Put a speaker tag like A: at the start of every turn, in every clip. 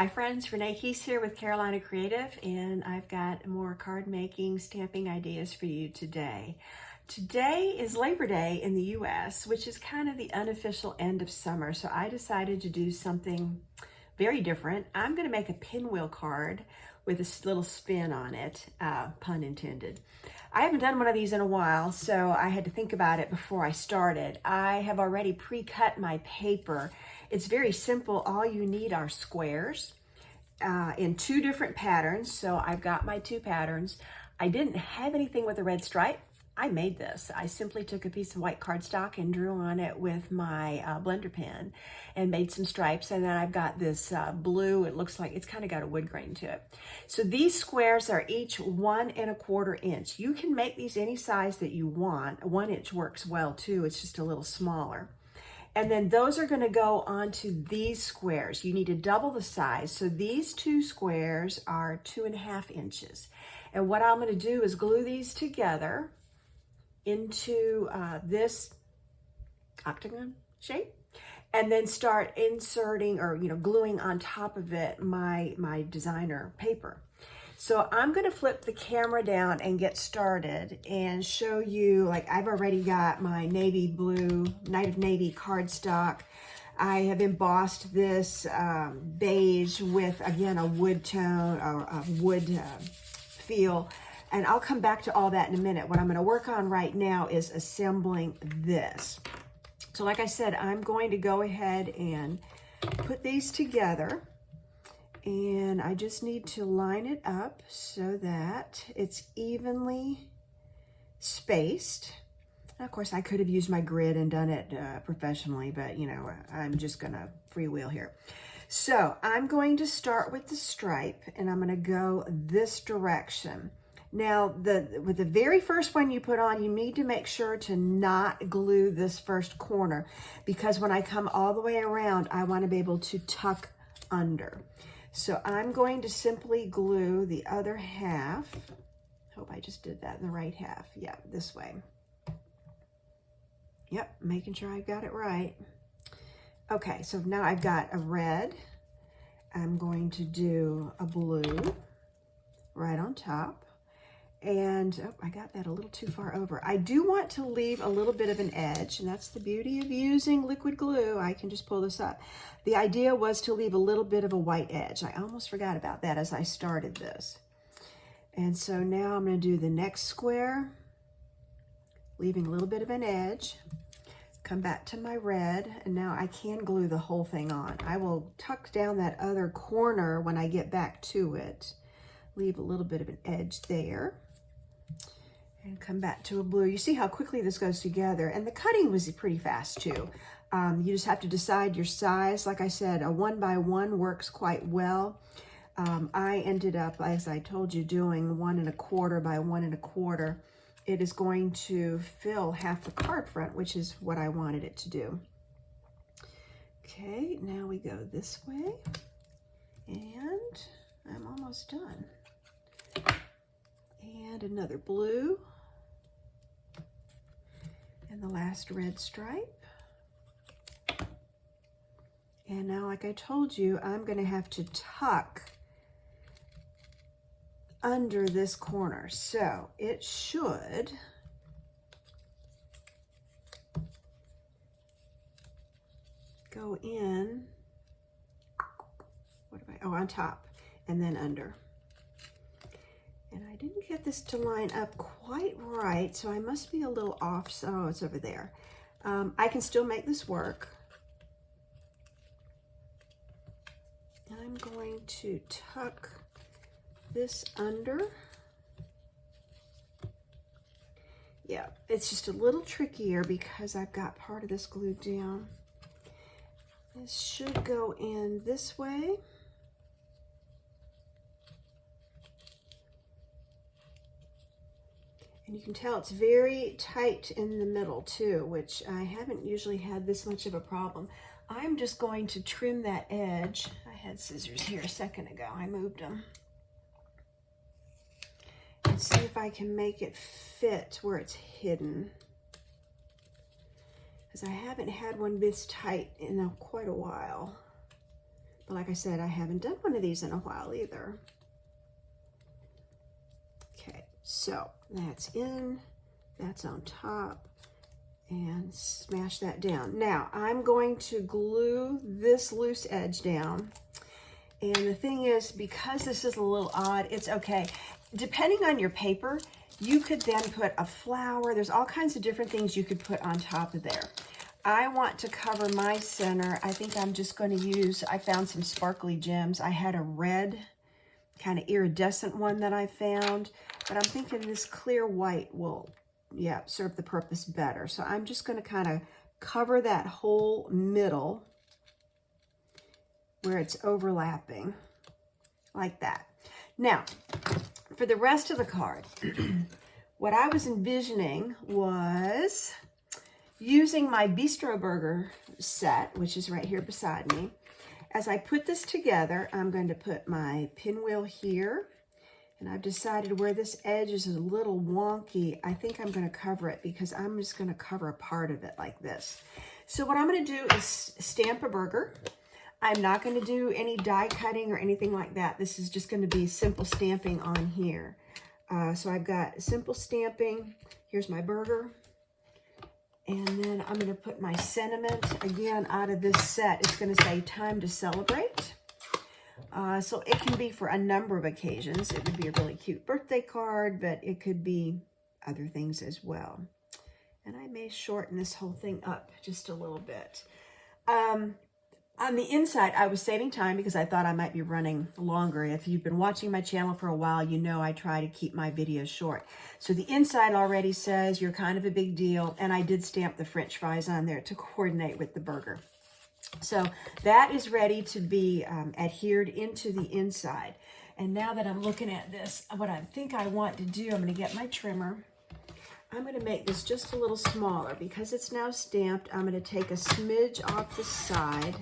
A: Hi friends, Renee Keese here with Carolina Creative, and I've got more card making, stamping ideas for you today. Today is Labor Day in the US, which is kind of the unofficial end of summer, so I decided to do something very different. I'm going to make a pinwheel card with a little spin on it, pun intended. I haven't done one of these in a while, so I had to think about it before I started. I have already pre-cut my paper. It's very simple. All you need are squares in two different patterns. So I've got my two patterns. I didn't have anything with a red stripe. I made this. I simply took a piece of white cardstock and drew on it with my blender pen and made some stripes. And then I've got this blue, it looks like it's kind of got a wood grain to it. So these squares are each 1 1/4 inch. You can make these any size that you want. 1 inch works well too, it's just a little smaller. And then those are going to go onto these squares. You need to double the size. So these two squares are 2 1/2 inches. And what I'm going to do is glue these together into this octagon shape, and then start inserting or gluing on top of it my designer paper. So I'm going to flip the camera down and get started and show you, like, I've already got my navy blue, Night of Navy cardstock. I have embossed this beige with, again, a wood tone or a wood feel. And I'll come back to all that in a minute. What I'm going to work on right now is assembling this. So like I said, I'm going to go ahead and put these together. And I just need to line it up so that it's evenly spaced. Now, of course, I could have used my grid and done it professionally, but I'm just going to freewheel here. So I'm going to start with the stripe, and I'm going to go this direction. Now, with the very first one you put on, you need to make sure to not glue this first corner, because when I come all the way around, I want to be able to tuck under. So I'm going to simply glue the other half. Hope I just did that in the right half. Yeah, this way. Yep, making sure I got it right. Okay, so now I've got a red. I'm going to do a blue right on top. And oh, I got that a little too far over. I do want to leave a little bit of an edge, and that's the beauty of using liquid glue. I can just pull this up. The idea was to leave a little bit of a white edge. I almost forgot about that as I started this. And so now I'm going to do the next square, leaving a little bit of an edge. Come back to my red, and now I can glue the whole thing on. I will tuck down that other corner when I get back to it. Leave a little bit of an edge there. And come back to a blue. You see how quickly this goes together, and the cutting was pretty fast too. You just have to decide your size. Like I said, a 1 by 1 works quite well. I ended up, as I told you, doing 1 1/4 by 1 1/4. It is going to fill half the card front, which is what I wanted it to do. Okay, now we go this way, and I'm almost done. And another blue, and the last red stripe. And now, like I told you, I'm going to have to tuck under this corner. So it should go in, on top and then under. And I didn't get this to line up quite right, so I must be a little off. So it's over there. I can still make this work. And I'm going to tuck this under. Yeah, it's just a little trickier because I've got part of this glued down. This should go in this way. And you can tell it's very tight in the middle too, which I haven't usually had this much of a problem. I'm just going to trim that edge. I had scissors here a second ago. I moved them. And see if I can make it fit where it's hidden. Because I haven't had one this tight in quite a while. But like I said, I haven't done one of these in a while either. Okay, so that's in, that's on top, and smash that down. Now, I'm going to glue this loose edge down. And the thing is, because this is a little odd, it's okay. Depending on your paper, you could then put a flower. There's all kinds of different things you could put on top of there. I want to cover my center. I think I'm just going to use, I found some sparkly gems. I had a red, kind of iridescent one that I found, but I'm thinking this clear white will, yeah, serve the purpose better. So I'm just going to kind of cover that whole middle where it's overlapping, like that. Now, for the rest of the card, what I was envisioning was using my Bistro Burger set, which is right here beside me. As I put this together, I'm going to put my pinwheel here, and I've decided where this edge is a little wonky, I think I'm going to cover it because I'm just going to cover a part of it like this. So what I'm going to do is stamp a burger. I'm not going to do any die cutting or anything like that. This is just going to be simple stamping on here. So I've got simple stamping. Here's my burger. And then I'm going to put my sentiment, again, out of this set. It's going to say time to celebrate. So it can be for a number of occasions. It would be a really cute birthday card, but it could be other things as well. And I may shorten this whole thing up just a little bit. On the inside, I was saving time because I thought I might be running longer. If you've been watching my channel for a while, you know I try to keep my videos short. So the inside already says you're kind of a big deal, and I did stamp the French fries on there to coordinate with the burger. So that is ready to be adhered into the inside. And now that I'm looking at this, what I think I want to do, I'm going to get my trimmer. I'm going to make this just a little smaller because it's now stamped. I'm going to take a smidge off the side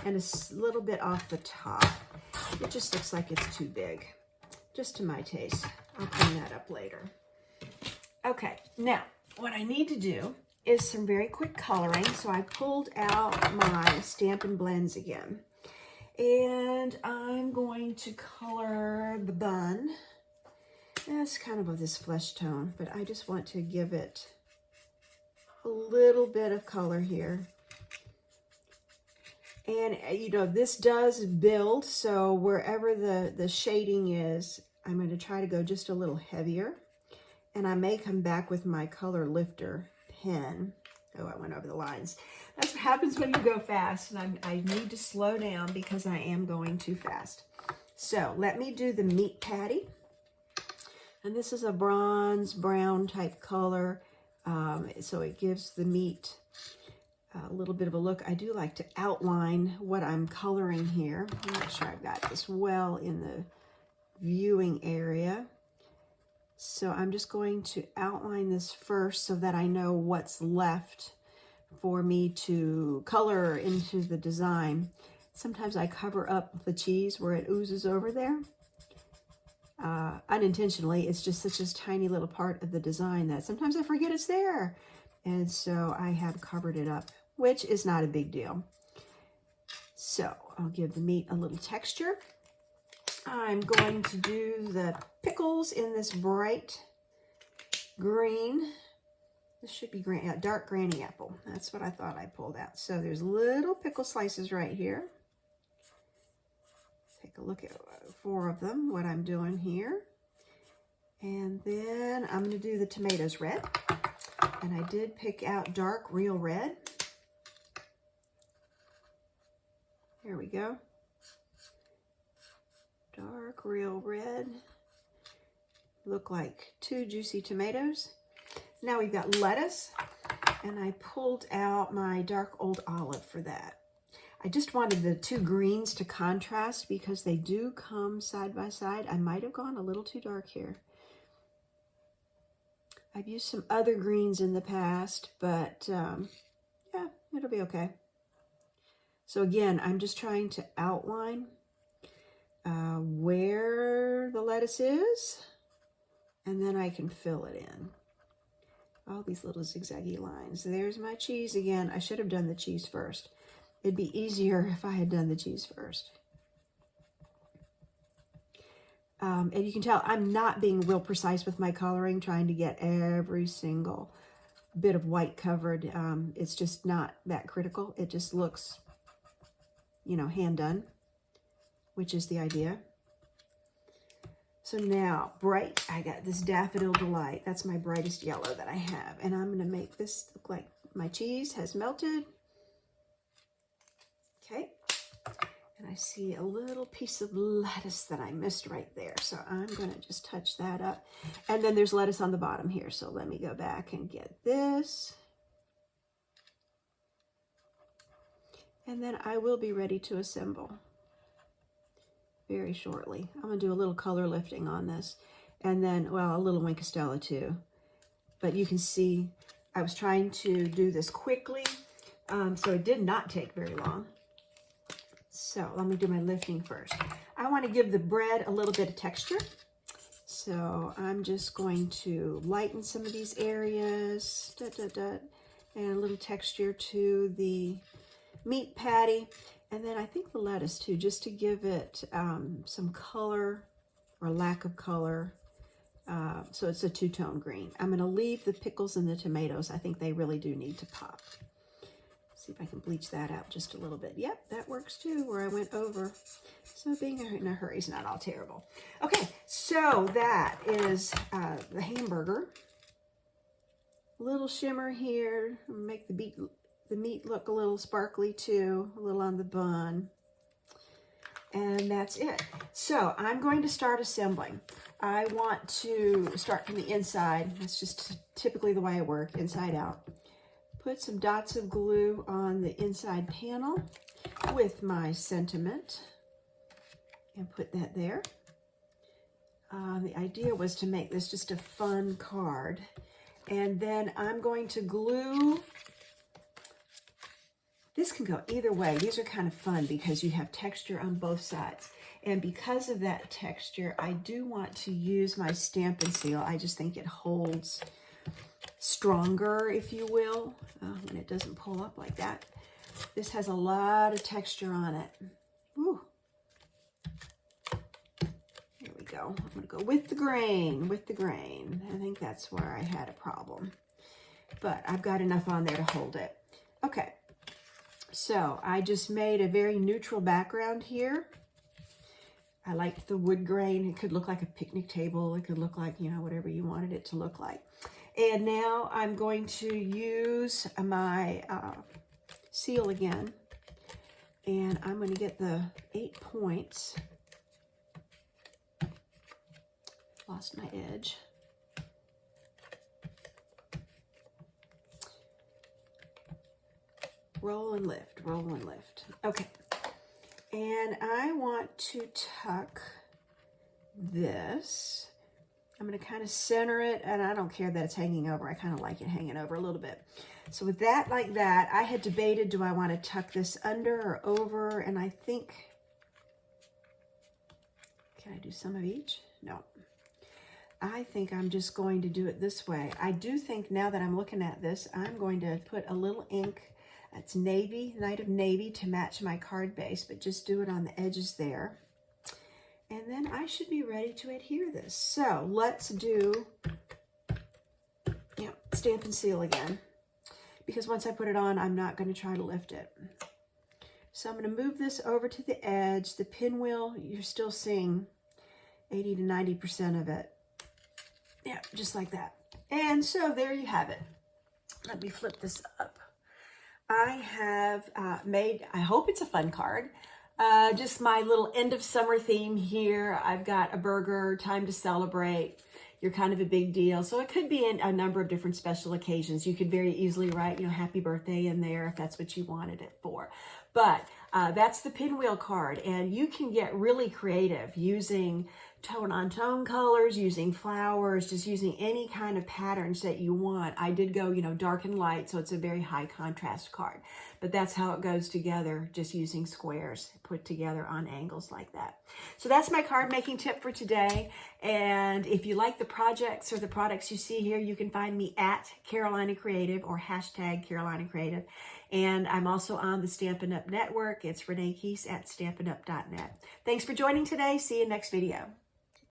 A: and a little bit off the top. It just looks like it's too big, just to my taste. I'll clean that up later. Okay, now what I need to do is some very quick coloring. So I pulled out my Stampin' Blends again. And I'm going to color the bun. That's kind of this flesh tone, but I just want to give it a little bit of color here. And, you know, this does build, so wherever the shading is, I'm going to try to go just a little heavier. And I may come back with my color lifter pen. Oh, I went over the lines. That's what happens when you go fast, and I need to slow down because I am going too fast. So let me do the meat patty. And this is a bronze brown type color, so it gives the meat a little bit of a look. I do like to outline what I'm coloring here. Make sure I've got this well in the viewing area. So I'm just going to outline this first so that I know what's left for me to color into the design. Sometimes I cover up the cheese where it oozes over there. Unintentionally, it's just such a tiny little part of the design that sometimes I forget it's there. And so I have covered it up, which is not a big deal. So I'll give the meat a little texture. I'm going to do the pickles in this bright green. This should be green, yeah, dark granny apple. That's what I thought I pulled out. So there's little pickle slices right here. Take a look at 4 of them, what I'm doing here. And then I'm going to do the tomatoes red. And I did pick out dark real red. There we go. Dark real red. Look like 2 juicy tomatoes. Now we've got lettuce, and I pulled out my dark old olive for that. I just wanted the 2 greens to contrast because they do come side by side. I might have gone a little too dark here. I've used some other greens in the past, but yeah, it'll be okay. So again, I'm just trying to outline where the lettuce is, and then I can fill it in. All these little zigzaggy lines. There's my cheese again. I should have done the cheese first. It'd be easier if I had done the cheese first. And you can tell I'm not being real precise with my coloring, trying to get every single bit of white covered. It's just not that critical. It just looks, you know, hand done, which is the idea. So now, bright, I got this Daffodil Delight. That's my brightest yellow that I have. And I'm gonna make this look like my cheese has melted. Okay. And I see a little piece of lettuce that I missed right there. So I'm going to just touch that up. And then there's lettuce on the bottom here. So let me go back and get this. And then I will be ready to assemble very shortly. I'm going to do a little color lifting on this. And then, well, a little Wink Stella too. But you can see I was trying to do this quickly. So it did not take very long. So let me do my lifting first. I want to give the bread a little bit of texture. So I'm just going to lighten some of these areas, and a little texture to the meat patty. And then I think the lettuce too, just to give it some color or lack of color. So it's a two-tone green. I'm going to leave the pickles and the tomatoes. I think they really do need to pop. See if I can bleach that out just a little bit. Yep, that works too, where I went over. So being in a hurry is not all terrible. Okay, so that is the hamburger. Little shimmer here. Make the meat look a little sparkly too, a little on the bun. And that's it. So I'm going to start assembling. I want to start from the inside. That's just typically the way I work, inside out. Put some dots of glue on the inside panel with my sentiment and put that there. The idea was to make this just a fun card. And then I'm going to glue. This can go either way. These are kind of fun because you have texture on both sides. And because of that texture, I do want to use my Stamp and Seal. I just think it holds stronger, if you will, when it doesn't pull up like that. This has a lot of texture on it. Woo. Here we go. I'm going to go with the grain, I think that's where I had a problem. But I've got enough on there to hold it. Okay. So I just made a very neutral background here. I liked the wood grain. It could look like a picnic table. It could look like, you know, whatever you wanted it to look like. And now I'm going to use my seal again. And I'm going to get the 8 points. Lost my edge. Roll and lift, roll and lift. Okay. And I want to tuck this. I'm going to kind of center it, and I don't care that it's hanging over. I kind of like it hanging over a little bit. So with that like that, I had debated, do I want to tuck this under or over? And I think, can I do some of each? No. I think I'm just going to do it this way. I do think now that I'm looking at this, I'm going to put a little ink. That's navy, Night of Navy, to match my card base, but just do it on the edges there. And then I should be ready to adhere this. So let's do, Stamp and Seal again. Because once I put it on, I'm not going to try to lift it. So I'm going to move this over to the edge. The pinwheel, you're still seeing 80 to 90% of it. Yeah, just like that. And so there you have it. Let me flip this up. I have made, I hope it's a fun card, just my little end of summer theme here. I've got a burger, time to celebrate. You're kind of a big deal. So it could be a number of different special occasions. You could very easily write, happy birthday in there if that's what you wanted it for. But that's the Pinwheel card, and you can get really creative using tone on tone colors, using flowers, just using any kind of patterns that you want. I did go, dark and light, so it's a very high contrast card. But that's how it goes together, just using squares put together on angles like that. So that's my card making tip for today. And if you like the projects or the products you see here, you can find me at Carolina Creative or hashtag Carolina Creative. And I'm also on the Stampin' Up! Network. It's Renee Keese at StampinUp.net. Thanks for joining today. See you next video.